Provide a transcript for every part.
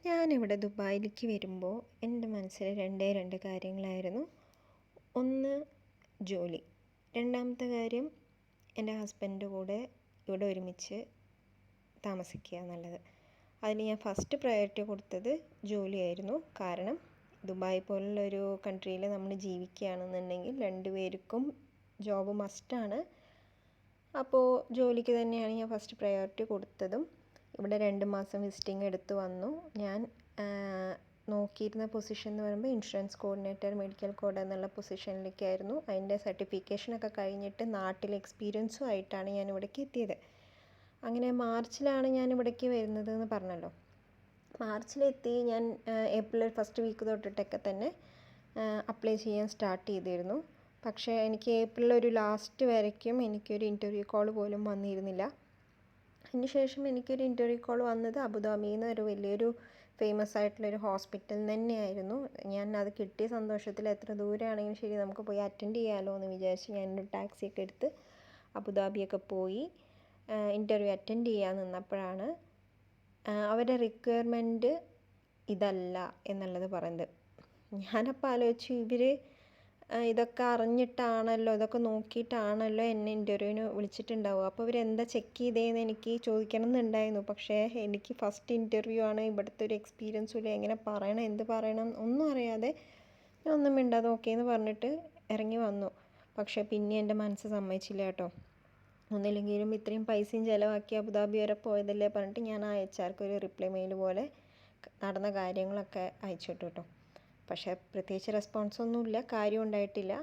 ഞാനിവിടെ ദുബായിലേക്ക് വരുമ്പോൾ എൻ്റെ മനസ്സിൽ രണ്ട് കാര്യങ്ങളായിരുന്നു. ഒന്ന് ജോലി, രണ്ടാമത്തെ കാര്യം എൻ്റെ ഹസ്ബൻഡിൻ്റെ കൂടെ ഇവിടെ ഒരുമിച്ച് താമസിക്കുക എന്നുള്ളത്. അതിന് ഞാൻ ഫസ്റ്റ് പ്രയോറിറ്റി കൊടുത്തത് ജോലിയായിരുന്നു. കാരണം ദുബായ് പോലുള്ളൊരു കൺട്രിയിൽ നമ്മൾ ജീവിക്കുകയാണെന്നുണ്ടെങ്കിൽ രണ്ടുപേർക്കും ജോബ് മസ്റ്റാണ്. അപ്പോൾ ജോലിക്ക് തന്നെയാണ് ഞാൻ ഫസ്റ്റ് പ്രയോറിറ്റി കൊടുത്തതും. ഇവിടെ 2 മാസം വിസിറ്റിംഗ് എടുത്ത് വന്നു. ഞാൻ നോക്കിയിരുന്ന പൊസിഷൻ എന്ന് പറയുമ്പോൾ ഇൻഷുറൻസ് കോർഡിനേറ്റർ, മെഡിക്കൽ കോഡ് എന്നുള്ള പൊസിഷനിലേക്കായിരുന്നു. അതിൻ്റെ സർട്ടിഫിക്കേഷനൊക്കെ കഴിഞ്ഞിട്ട് നാട്ടിൽ എക്സ്പീരിയൻസും ആയിട്ടാണ് ഞാൻ ഇവിടേക്ക് എത്തിയത്. അങ്ങനെ മാർച്ചിലാണ് ഞാൻ ഇവിടേക്ക് വരുന്നത് എന്ന് പറഞ്ഞല്ലോ. മാർച്ചിലെത്തി. ഞാൻ ഏപ്രിൽ ഫസ്റ്റ് വീക്ക് തൊട്ടിട്ടൊക്കെ തന്നെ അപ്ലൈ ചെയ്യാൻ സ്റ്റാർട്ട് ചെയ്തിരുന്നു. പക്ഷേ എനിക്ക് ഏപ്രിൽ ഒരു ലാസ്റ്റ് വരയ്ക്കും എനിക്കൊരു ഇൻ്റർവ്യൂ കോൾ പോലും വന്നിരുന്നില്ല. അതിനുശേഷം എനിക്കൊരു ഇൻ്റർവ്യൂ കോൾ വന്നത് അബുദാബിയിൽ നിന്ന് ഒരു വലിയൊരു ഫേമസ് ആയിട്ടുള്ളൊരു ഹോസ്പിറ്റലിൽ തന്നെയായിരുന്നു. ഞാൻ അത് കിട്ടിയ സന്തോഷത്തിൽ എത്ര ദൂരമാണെങ്കിലും ശരി നമുക്ക് പോയി അറ്റൻഡ് ചെയ്യാമല്ലോ എന്ന് വിചാരിച്ച് ഞാനൊരു ടാക്സിയൊക്കെ എടുത്ത് അബുദാബിയൊക്കെ പോയി ഇൻ്റർവ്യൂ അറ്റൻഡ് ചെയ്യാൻ നിന്നപ്പോഴാണ് അവരുടെ റിക്വയർമെൻറ്റ് ഇതല്ല എന്നുള്ളത് പറയുന്നത്. ഞാനപ്പോൾ ആലോചിച്ചു, ഇവർ ഇതൊക്കെ അറിഞ്ഞിട്ടാണല്ലോ, ഇതൊക്കെ നോക്കിയിട്ടാണല്ലോ എന്നെ ഇൻ്റർവ്യൂവിന് വിളിച്ചിട്ടുണ്ടാവുക. അപ്പോൾ ഇവരെന്താ ചെക്ക് ചെയ്തതെന്ന് എനിക്ക് ചോദിക്കണം എന്നുണ്ടായിരുന്നു. പക്ഷേ എനിക്ക് ഫസ്റ്റ് ഇൻ്റർവ്യൂ ആണ്, ഇവിടുത്തെ ഒരു എക്സ്പീരിയൻസും ഇല്ല, എങ്ങനെ പറയണം എന്ത് പറയണം ഒന്നും അറിയാതെ ഞാൻ ഒന്നും മിണ്ടാതെ ഓക്കെ എന്ന് പറഞ്ഞിട്ട് ഇറങ്ങി വന്നു. പക്ഷേ പിന്നെ എൻ്റെ മനസ്സ് സമ്മതിച്ചില്ല കേട്ടോ. ഒന്നില്ലെങ്കിലും ഇത്രയും പൈസയും ചിലവാക്കി അബുദാബി വരെ പോയതല്ലേ പറഞ്ഞിട്ട് ഞാൻ ആ HR-ക്ക് ഒരു റിപ്ലൈ മെയിൽ പോലെ നടന്ന കാര്യങ്ങളൊക്കെ അയച്ചിട്ടു കേട്ടോ. പക്ഷേ പ്രത്യേകിച്ച് റെസ്പോൺസൊന്നുമില്ല, കാര്യം ഉണ്ടായിട്ടില്ല.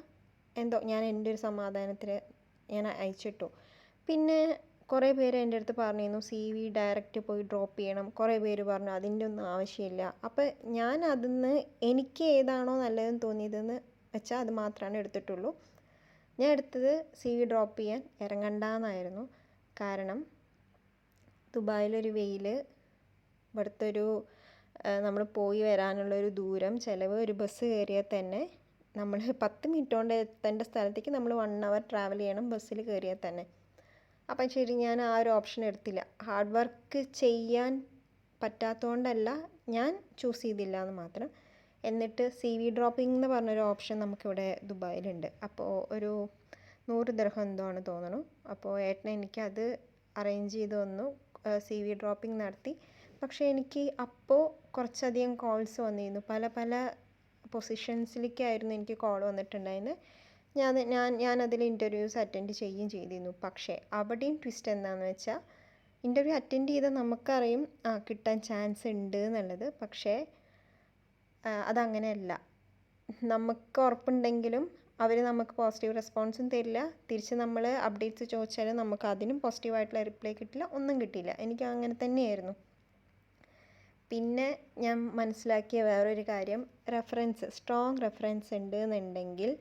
എന്തോ ഞാൻ എൻ്റെ ഒരു സമാധാനത്തിന് ഞാൻ അയച്ചിട്ടു. പിന്നെ കുറേ പേര് എൻ്റെ അടുത്ത് പറഞ്ഞിരുന്നു CV ഡയറക്റ്റ് പോയി ഡ്രോപ്പ് ചെയ്യണം. കുറേ പേര് പറഞ്ഞു അതിൻ്റെ ഒന്നും ആവശ്യമില്ല. അപ്പോൾ ഞാൻ അതിന്ന് എനിക്ക് ഏതാണോ നല്ലതെന്ന് തോന്നിയതെന്ന് വെച്ചാൽ അത് മാത്രമാണ് എടുത്തിട്ടുള്ളൂ. ഞാൻ എടുത്തത് CV ഡ്രോപ്പ് ചെയ്യാൻ ഇറങ്ങണ്ടെന്നായിരുന്നു. കാരണം ദുബായിലൊരു വെയിൽ, ഇവിടുത്തെ ഒരു നമ്മൾ പോയി വരാനുള്ളൊരു ദൂരം, ചിലവ്, ഒരു ബസ് കയറിയാൽ തന്നെ നമ്മൾ 10 മിനിറ്റ് കൊണ്ട് എത്തേണ്ട സ്ഥലത്തേക്ക് നമ്മൾ 1 hour ട്രാവൽ ചെയ്യണം ബസ്സിൽ കയറിയാൽ തന്നെ. അപ്പം ശരി, ഞാൻ ആ ഒരു ഓപ്ഷൻ എടുത്തില്ല. ഹാർഡ് വർക്ക് ചെയ്യാൻ പറ്റാത്തതുകൊണ്ടല്ല, ഞാൻ ചൂസ് ചെയ്തില്ല എന്ന് മാത്രം. എന്നിട്ട് CV ഡ്രോപ്പിംഗ് എന്ന് പറഞ്ഞൊരു ഓപ്ഷൻ നമുക്കിവിടെ ദുബായിലുണ്ട്. അപ്പോൾ ഒരു 100 ദിർഹം എന്തോ ആണ് തോന്നുന്നു. അപ്പോൾ ഏട്ടനെ എനിക്കത് അറേഞ്ച് ചെയ്ത് തന്നു, CV ഡ്രോപ്പിംഗ് നടത്തി. പക്ഷേ എനിക്ക് അപ്പോൾ കുറച്ചധികം കോൾസ് വന്നിരുന്നു. പല പൊസിഷൻസിലേക്കായിരുന്നു എനിക്ക് കോൾ വന്നിട്ടുണ്ടായിരുന്നത്. ഞാനതിൽ ഇൻ്റർവ്യൂസ് അറ്റൻഡ് ചെയ്യുകയും ചെയ്തിരുന്നു. പക്ഷേ അവിടെയും ട്വിസ്റ്റ് എന്താണെന്ന് വെച്ചാൽ, ഇൻ്റർവ്യൂ അറ്റൻഡ് ചെയ്താൽ നമുക്കറിയും കിട്ടാൻ ചാൻസ് ഉണ്ട് എന്നുള്ളത്. പക്ഷേ അതങ്ങനെയല്ല. നമുക്ക് ഉറപ്പുണ്ടെങ്കിലും അവർ നമുക്ക് പോസിറ്റീവ് റെസ്പോൺസും തരില്ല. തിരിച്ച് നമ്മൾ അപ്ഡേറ്റ്സ് ചോദിച്ചാലും നമുക്ക് അതിനും പോസിറ്റീവായിട്ടുള്ള റിപ്ലൈ കിട്ടില്ല, ഒന്നും കിട്ടിയില്ല. എനിക്ക് അങ്ങനെ തന്നെയായിരുന്നു. പിന്നെ ഞാൻ മനസ്സിലാക്കിയ വേറൊരു കാര്യം, സ്ട്രോങ് റെഫറൻസ് ഉണ്ട് എന്നുണ്ടെങ്കിൽ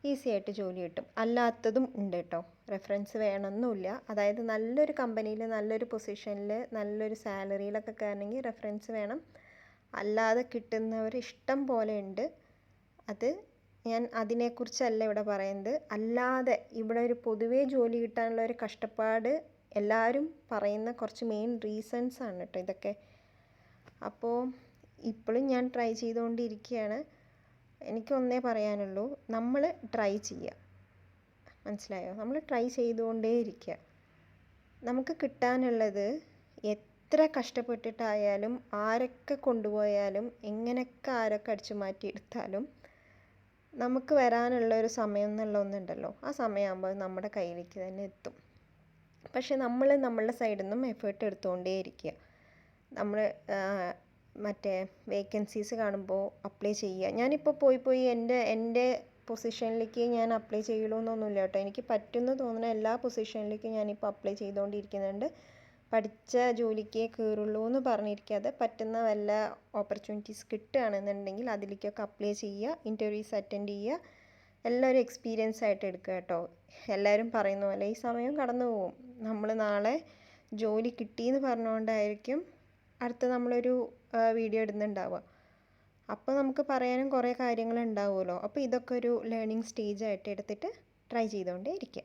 ഈസി ആയിട്ട് ജോലി കിട്ടും. അല്ലാത്തതും ഉണ്ട് കേട്ടോ. റെഫറൻസ് വേണമെന്നില്ല. അതായത് നല്ലൊരു കമ്പനിയിൽ, നല്ലൊരു പൊസിഷനിൽ, നല്ലൊരു സാലറിയിലൊക്കെ കയറണമെങ്കിൽ റെഫറൻസ് വേണം. അല്ലാതെ കിട്ടുന്നവർ ഇഷ്ടം പോലെ ഉണ്ട്. അത് ഞാൻ അതിനെക്കുറിച്ചല്ല ഇവിടെ പറയുന്നത്. അല്ലാതെ ഇവിടെ ഒരു പൊതുവേ ജോലി കിട്ടാനുള്ള ഒരു കഷ്ടപ്പാട് എല്ലാവരും പറയുന്ന കുറച്ച് മെയിൻ റീസൺസ് ആണ് കേട്ടോ ഇതൊക്കെ. അപ്പോൾ ഇപ്പോഴും ഞാൻ ട്രൈ ചെയ്തുകൊണ്ടിരിക്കുകയാണ്. എനിക്കൊന്നേ പറയാനുള്ളൂ, നമ്മൾ ട്രൈ ചെയ്യുക. മനസ്സിലായോ? നമ്മൾ ട്രൈ ചെയ്തുകൊണ്ടേ ഇരിക്കുക. നമുക്ക് കിട്ടാനുള്ളത് എത്ര കഷ്ടപ്പെട്ടിട്ടായാലും, ആരൊക്കെ കൊണ്ടുപോയാലും, എങ്ങനെയൊക്കെ ആരൊക്കെ അടിച്ചു മാറ്റി എടുത്താലും നമുക്ക് വരാനുള്ള ഒരു സമയം എന്നുള്ള ഒന്നുണ്ടല്ലോ, ആ സമയമാകുമ്പോൾ നമ്മുടെ കയ്യിലേക്ക് തന്നെ എത്തും. പക്ഷെ നമ്മൾ നമ്മളുടെ സൈഡിൽ നിന്നും എഫേർട്ട് എടുത്തുകൊണ്ടേ ഇരിക്കുക. നമ്മൾ മറ്റേ വേക്കൻസീസ് കാണുമ്പോൾ അപ്ലൈ ചെയ്യുക. ഞാനിപ്പോൾ പോയി എൻ്റെ പൊസിഷനിലേക്ക് ഞാൻ അപ്ലൈ ചെയ്യണമെന്നൊന്നുമില്ല കേട്ടോ. എനിക്ക് പറ്റുമെന്ന് തോന്നുന്ന എല്ലാ പൊസിഷനിലേക്കും ഞാനിപ്പോൾ അപ്ലൈ ചെയ്തുകൊണ്ടിരിക്കുന്നുണ്ട്. പഠിച്ച ജോലിക്കേ കയറുള്ളൂ എന്ന് പറഞ്ഞിരിക്കാതെ പറ്റുന്ന വല്ല ഓപ്പർച്യൂണിറ്റീസ് കിട്ടുകയാണെന്നുണ്ടെങ്കിൽ അതിലേക്കൊക്കെ അപ്ലൈ ചെയ്യുക, ഇൻ്റർവ്യൂസ് അറ്റൻഡ് ചെയ്യുക. എല്ലാവരും എക്സ്പീരിയൻസ് ആയിട്ട് എടുക്കുക കേട്ടോ. എല്ലാവരും പറയുന്ന പോലെ ഈ സമയം കടന്നു പോകും. നമ്മൾ നാളെ ജോലി കിട്ടിയെന്ന് പറഞ്ഞുകൊണ്ടായിരിക്കും അടുത്ത് നമ്മളൊരു വീഡിയോ ഇടുന്നുണ്ടാവുക. അപ്പോൾ നമുക്ക് പറയാനും കുറേ കാര്യങ്ങൾ ഉണ്ടാവുമല്ലോ. അപ്പോൾ ഇതൊക്കെ ഒരു ലേണിംഗ് സ്റ്റേജായിട്ട് എടുത്തിട്ട് ട്രൈ ചെയ്തുകൊണ്ടേ ഇരിക്കുക.